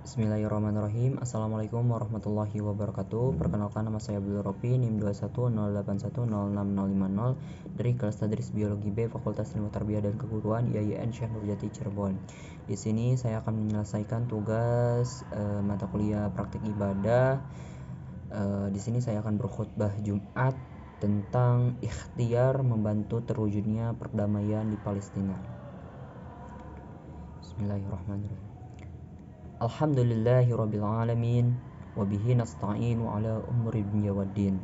Bismillahirrahmanirrahim. Assalamualaikum warahmatullahi wabarakatuh. Perkenalkan, nama saya Abdul Rofi, NIM 2108108050 dari kelas Tadris Biologi B, Fakultas Ilmu Tarbiyah dan Keguruan IAIN Syekh Nurjati Cirebon. Di sini saya akan menyelesaikan tugas mata kuliah praktik ibadah. Di sini saya akan berkhutbah Jumat tentang ikhtiar membantu terwujudnya perdamaian di Palestina. Bismillahirrahmanirrahim. Alhamdulillahirabbil alamin wa bihi nasta'inu ala umuri dunya waddin.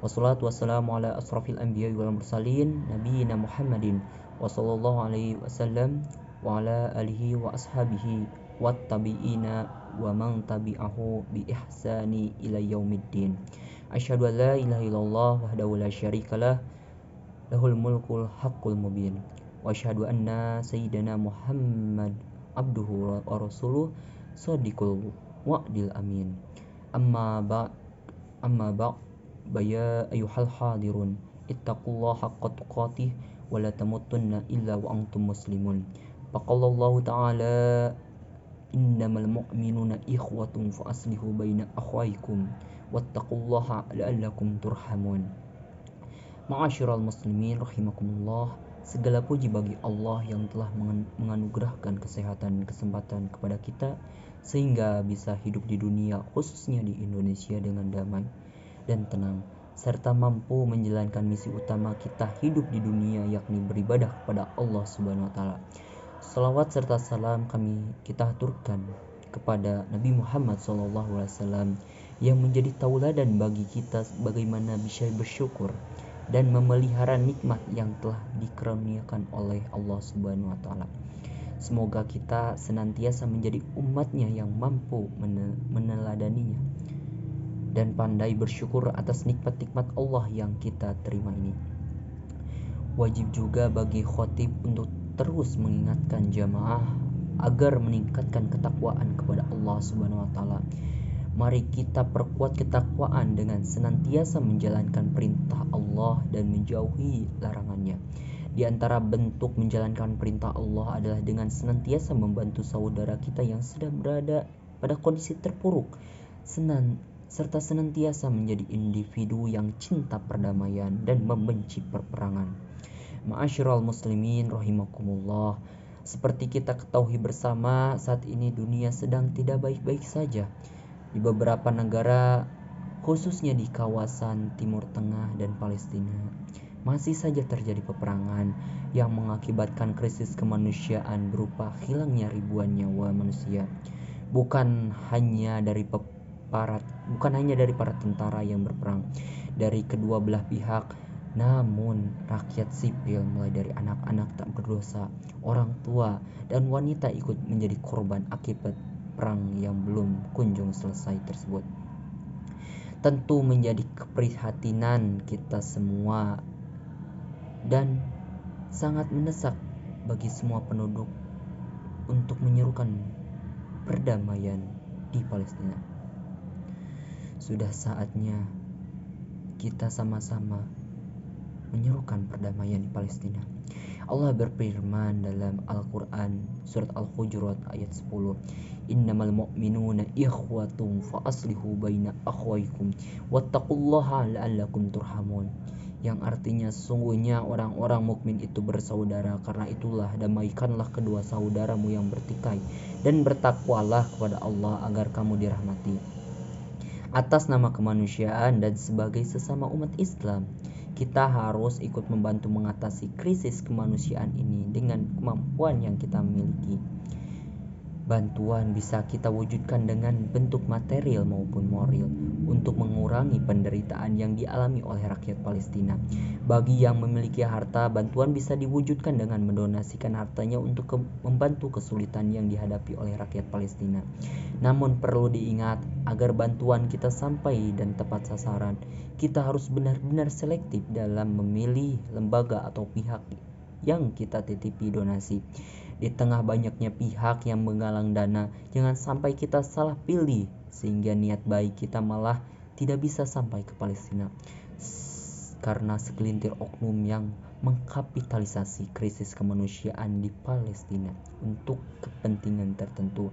Wassalatu wassalamu ala asrafil anbiya'i wal mursalin nabiyina Muhammadin wa sallallahu alaihi wasallam wa ala alihi wa ashabihi wat tabi'ina wa man tabi'ahu bi ihsani ila yaumiddin. Asyhadu an la ilaha illallah wahdahu la syarikalah lahul mulkul haqqul mubin wa asyhadu anna sayyidina Muhammad abduhu wa rasuluh Sadiqul wa'dil amin. Amma ba' ya ayyuhal hadirun ittaqullaha haqqa tuqatih wa la tamutunna illa wa antum muslimun. Faqallallahu ta'ala innamal mu'minuna ikhwatun fa aslihu baina akhwaykum wattaqullaha la'allakum turhamun. Ma'asyiral muslimin rahimakumullah. Segala puji bagi Allah yang telah menganugerahkan kesehatan dan kesempatan kepada kita sehingga bisa hidup di dunia, khususnya di Indonesia, dengan damai dan tenang, serta mampu menjalankan misi utama kita hidup di dunia, yakni beribadah kepada Allah Subhanahu wa taala. Salawat serta salam kita aturkan kepada Nabi Muhammad SAW yang menjadi tauladan bagi kita bagaimana bisa bersyukur dan memelihara nikmat yang telah dikaruniakan oleh Allah Subhanahu wa taala. Semoga kita senantiasa menjadi umatnya yang mampu meneladaninya dan pandai bersyukur atas nikmat-nikmat Allah yang kita terima ini. Wajib juga bagi khotib untuk terus mengingatkan jamaah agar meningkatkan ketakwaan kepada Allah Subhanahu wa taala. Mari kita perkuat ketakwaan dengan senantiasa menjalankan perintah Allah dan menjauhi larangannya. Di antara bentuk menjalankan perintah Allah adalah dengan senantiasa membantu saudara kita yang sedang berada pada kondisi terpuruk, serta senantiasa menjadi individu yang cinta perdamaian dan membenci perperangan. Ma'asyiral muslimin rahimakumullah. Seperti kita ketahui bersama, saat ini dunia sedang tidak baik-baik saja. Di beberapa negara, khususnya di kawasan Timur Tengah dan Palestina, masih saja terjadi peperangan yang mengakibatkan krisis kemanusiaan berupa hilangnya ribuan nyawa manusia. Bukan hanya dari para tentara yang berperang dari kedua belah pihak, namun rakyat sipil mulai dari anak-anak tak berdosa, orang tua, dan wanita ikut menjadi korban akibat perang yang belum kunjung selesai tersebut. Tentu menjadi keprihatinan kita semua dan sangat mendesak bagi semua penduduk untuk menyerukan perdamaian di Palestina. Sudah saatnya kita sama-sama menyerukan perdamaian di Palestina. Allah berfirman dalam Al-Quran surat Al-Hujurat ayat 10, innamal mu'minuna ikhwatun fa aslihu baina akhwaykum wattaqullaha la'allakum turhamun, yang artinya sesungguhnya orang-orang mukmin itu bersaudara, karena itulah damaikanlah kedua saudaramu yang bertikai dan bertakwalah kepada Allah agar kamu dirahmati. Atas nama kemanusiaan dan sebagai sesama umat Islam, kita harus ikut membantu mengatasi krisis kemanusiaan ini dengan kemampuan yang kita miliki. Bantuan bisa kita wujudkan dengan bentuk material maupun moral untuk mengurangi penderitaan yang dialami oleh rakyat Palestina. Bagi yang memiliki harta, bantuan bisa diwujudkan dengan mendonasikan hartanya untuk membantu kesulitan yang dihadapi oleh rakyat Palestina. Namun perlu diingat, agar bantuan kita sampai dan tepat sasaran, kita harus benar-benar selektif dalam memilih lembaga atau pihak yang kita titipi donasi. Di tengah banyaknya pihak yang menggalang dana, jangan sampai kita salah pilih sehingga niat baik kita malah tidak bisa sampai ke Palestina karena segelintir oknum yang mengkapitalisasi krisis kemanusiaan di Palestina untuk kepentingan tertentu.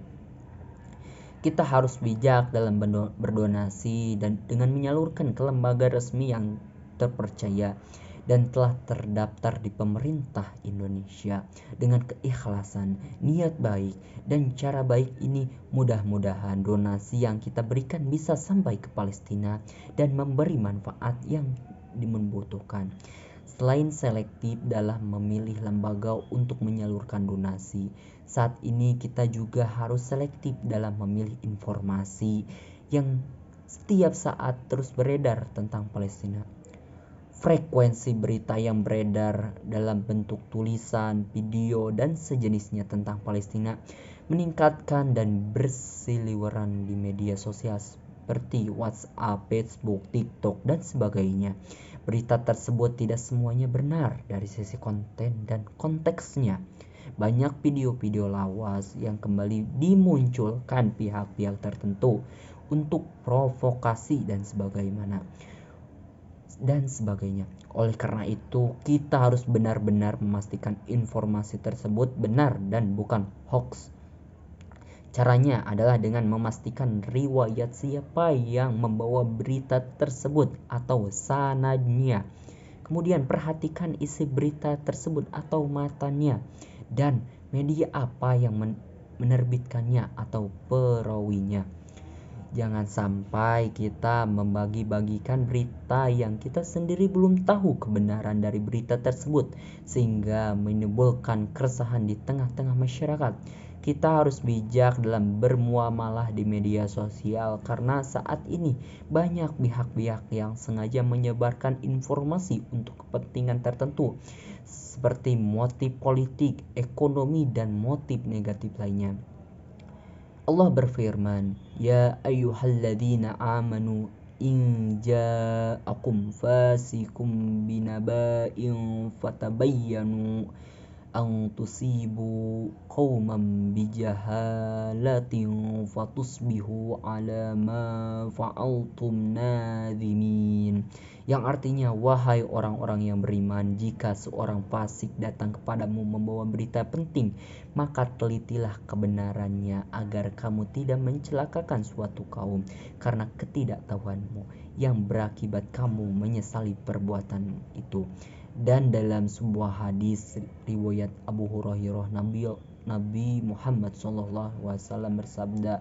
Kita harus bijak dalam berdonasi dan dengan menyalurkan ke lembaga resmi yang terpercaya dan telah terdaftar di pemerintah Indonesia. Dengan keikhlasan, niat baik, dan cara baik ini, mudah-mudahan donasi yang kita berikan bisa sampai ke Palestina dan memberi manfaat yang dimbutuhkan. Selain selektif dalam memilih lembaga untuk menyalurkan donasi, saat ini kita juga harus selektif dalam memilih informasi yang setiap saat terus beredar tentang Palestina. Frekuensi berita yang beredar dalam bentuk tulisan, video, dan sejenisnya tentang Palestina meningkatkan dan berseliweran di media sosial seperti WhatsApp, Facebook, TikTok, dan sebagainya. Berita tersebut tidak semuanya benar dari sisi konten dan konteksnya. Banyak video-video lawas yang kembali dimunculkan pihak-pihak tertentu untuk provokasi dan sebagainya. Oleh karena itu, kita harus benar-benar memastikan informasi tersebut benar dan bukan hoax. Caranya adalah dengan memastikan riwayat siapa yang membawa berita tersebut atau sanadnya. Kemudian perhatikan isi berita tersebut atau matanya dan media apa yang menerbitkannya atau perawinya. Jangan sampai kita membagi-bagikan berita yang kita sendiri belum tahu kebenaran dari berita tersebut sehingga menimbulkan keresahan di tengah-tengah masyarakat. Kita harus bijak dalam bermuamalah di media sosial karena saat ini banyak pihak-pihak yang sengaja menyebarkan informasi untuk kepentingan tertentu seperti motif politik, ekonomi, dan motif negatif lainnya. Allah berfirman, "Ya ayyuhalladzina amanu in ja'akum fasikum binaba'in fatabayyanu an tusibu qauman bijahalatin fatusbihu ala ma fa'altum nadhimin." Yang artinya, wahai orang-orang yang beriman, jika seorang fasik datang kepadamu membawa berita penting, maka telitilah kebenarannya agar kamu tidak mencelakakan suatu kaum karena ketidaktahuanmu yang berakibat kamu menyesali perbuatan itu. Dan dalam sebuah hadis riwayat Abu Hurairah, Nabi Muhammad SAW bersabda,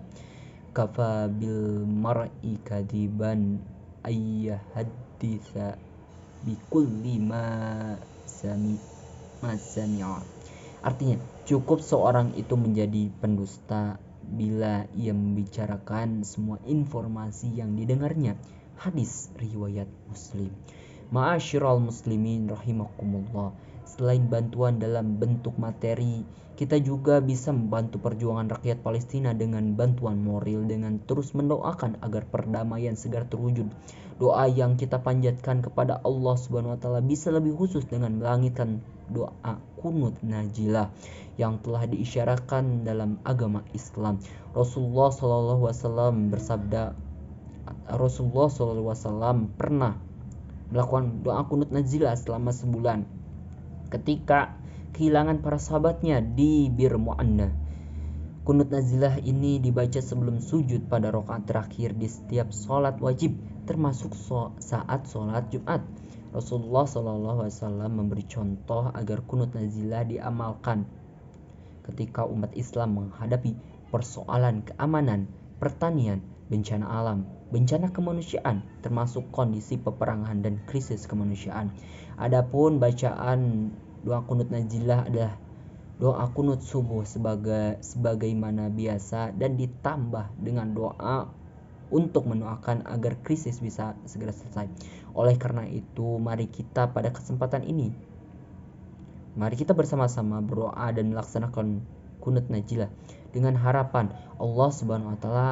"Kafa bil mar'i kadiban ayyahaditha bikulli ma sami'a." Artinya, cukup seorang itu menjadi pendusta bila ia membicarakan semua informasi yang didengarnya. Hadis riwayat Muslim. Ma'asyiral muslimin rahimakumullah. Selain bantuan dalam bentuk materi, kita juga bisa membantu perjuangan rakyat Palestina dengan bantuan moral dengan terus mendoakan agar perdamaian segera terwujud. Doa yang kita panjatkan kepada Allah Subhanahu wa taala bisa lebih khusus dengan melangitkan doa kunut najilah yang telah diisyaratkan dalam agama Islam. Rasulullah SAW bersabda, Rasulullah SAW pernah melakukan doa kunut nazilah selama sebulan ketika kehilangan para sahabatnya di Bir Mu'annah. Kunut nazilah ini dibaca sebelum sujud pada rakaat terakhir di setiap sholat wajib, termasuk saat sholat Jumat. Rasulullah SAW memberi contoh agar kunut nazilah diamalkan ketika umat Islam menghadapi persoalan keamanan, pertanian, bencana alam, bencana kemanusiaan, termasuk kondisi peperangan dan krisis kemanusiaan. Adapun bacaan doa kunut nazilah adalah doa kunut subuh sebagaimana biasa dan ditambah dengan doa untuk mendoakan agar krisis bisa segera selesai. Oleh karena itu, mari kita pada kesempatan ini, mari kita bersama-sama berdoa dan melaksanakan kunut nazilah dengan harapan Allah Subhanahu wa taala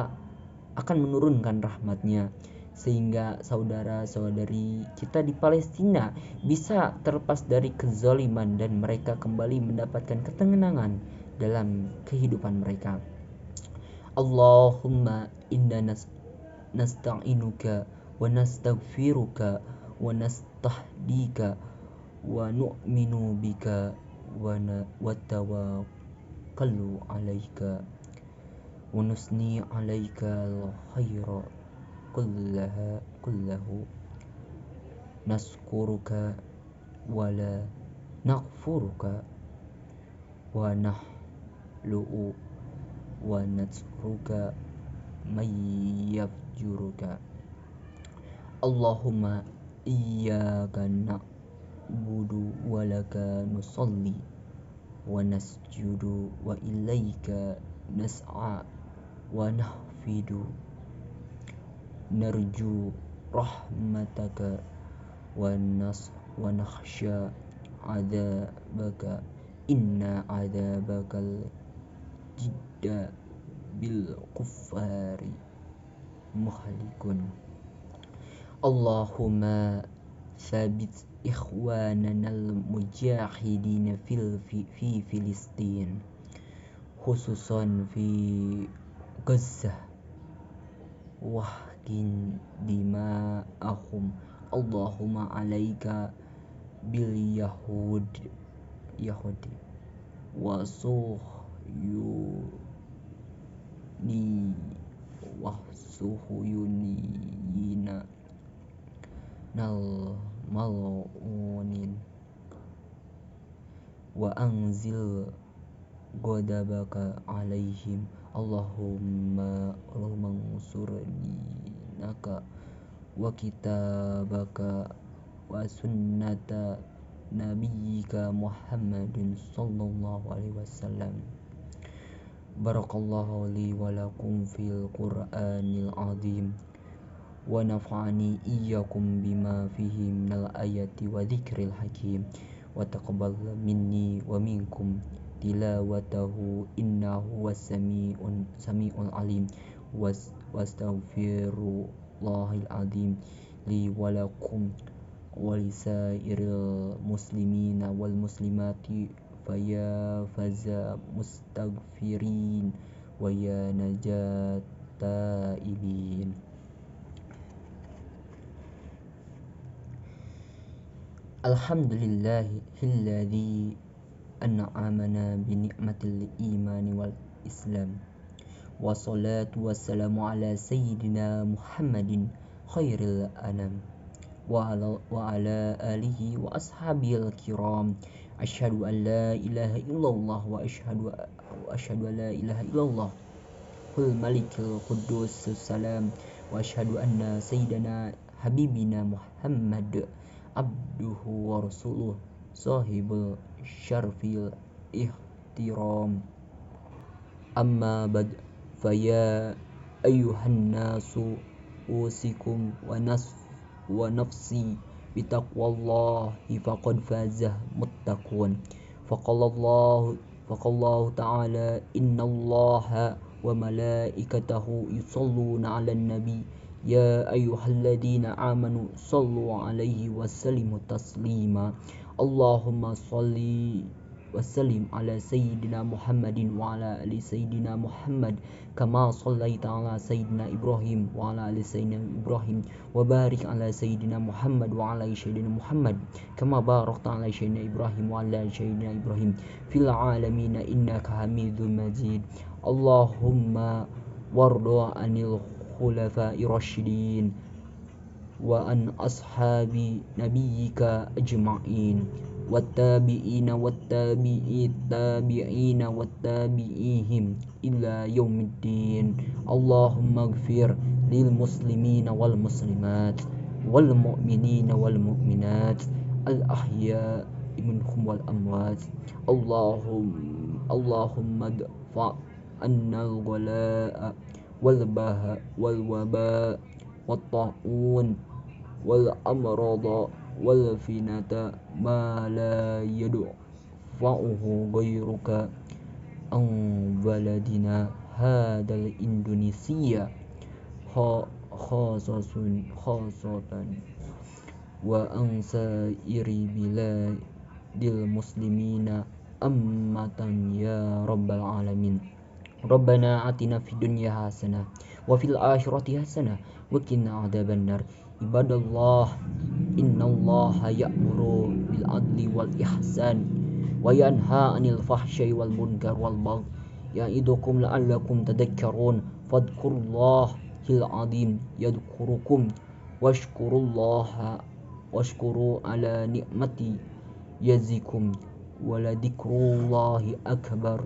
akan menurunkan rahmatnya sehingga saudara-saudari kita di Palestina bisa terlepas dari kezaliman dan mereka kembali mendapatkan ketenangan dalam kehidupan mereka. Allahumma inna nasta'inuka wa nastaghfiruka wa nastahdika wa nu'minu bika wa tawakkalu alaika. ونثني عليك الخير كله نذكرك ولا نغفرك ونحلؤ ونترك من يفجرك اللهم إياك نعبد ولك نصلي ونسجد وإليك نسعى ونحفد نرجو رحمتك ونخشى عذابك إن عذابك الجد بالكفار مهلك اللهم ثبت إخواننا المجاهدين في فلسطين خصوصا في غزة واحقن دماءهم اللهم عليك باليهود وصهيونيين الملعونين وأنزل غضبك عليهم اللهم انصر دينك وكتابك وسنة نبيك محمد صلى الله عليه وسلم بارك الله لي ولكم في القرآن العظيم ونفعني إياكم بما فيه من الآيات وذكر الحكيم وتقبل مني ومنكم تلاوته إنه هو السميع العليم واستغفر الله العظيم لي ولكم ولسائر المسلمين والمسلمات فيا فز مستغفرين ويا نجاة تائبين الحمد لله الذي أنعمنا بنعمة الإيمان والإسلام والصلاة والسلام على سيدنا محمد خير الأنام وعلى آله وأصحابه الكرام أشهد أن لا إله إلا الله وأشهد أن لا إله إلا الله الملك القدوس السلام وأشهد أن سيدنا حبيبنا محمد عبده ورسوله صاحب الشرف الاحترام أما بعد فيا أيها الناس أوصيكم ونفسي بتقوى الله فقد فاز متقون فقال الله تعالى إن الله وملائكته يصلون على النبي يا أيها الذين آمنوا صلوا عليه وسلموا تسليما اللهم صل وسلم على سيدنا محمد وعلى آل سيدنا محمد كما صليت على سيدنا إبراهيم وعلى آل سيدنا إبراهيم وبارك على سيدنا محمد وعلى آل سيدنا محمد كما باركت على سيدنا إبراهيم وعلى آل سيدنا إبراهيم في العالمين إنك حميد مجيد اللهم وارض عن الخلفاء الراشدين وعن أصحاب نبيك أجمعين والتابعين والتابعين والتابعيهم إلى يوم الدين اللهم اغفر للمسلمين والمسلمات والمؤمنين والمؤمنات الأحياء منهم والأموات اللهم ادفع عنا الغلاء والوباء والطاعون والأمراض والفتنة ما لا يدفعه غيرك عن بلدنا هذا الإندونيسيا خاصة وعن سائر بلاد المسلمين أمة يا رب العالمين ربنا آتنا في الدنيا حسنة وفي الآخرة حسنة وقنا عذاب النار عباد الله إن الله يأمر بالعدل والإحسان وينهى عن الفحشاء والمنكر والبغي يعظكم لعلكم تذكرون فاذكروا الله العظيم يذكركم واشكروا على نعمتي يزدكم ولذكر الله أكبر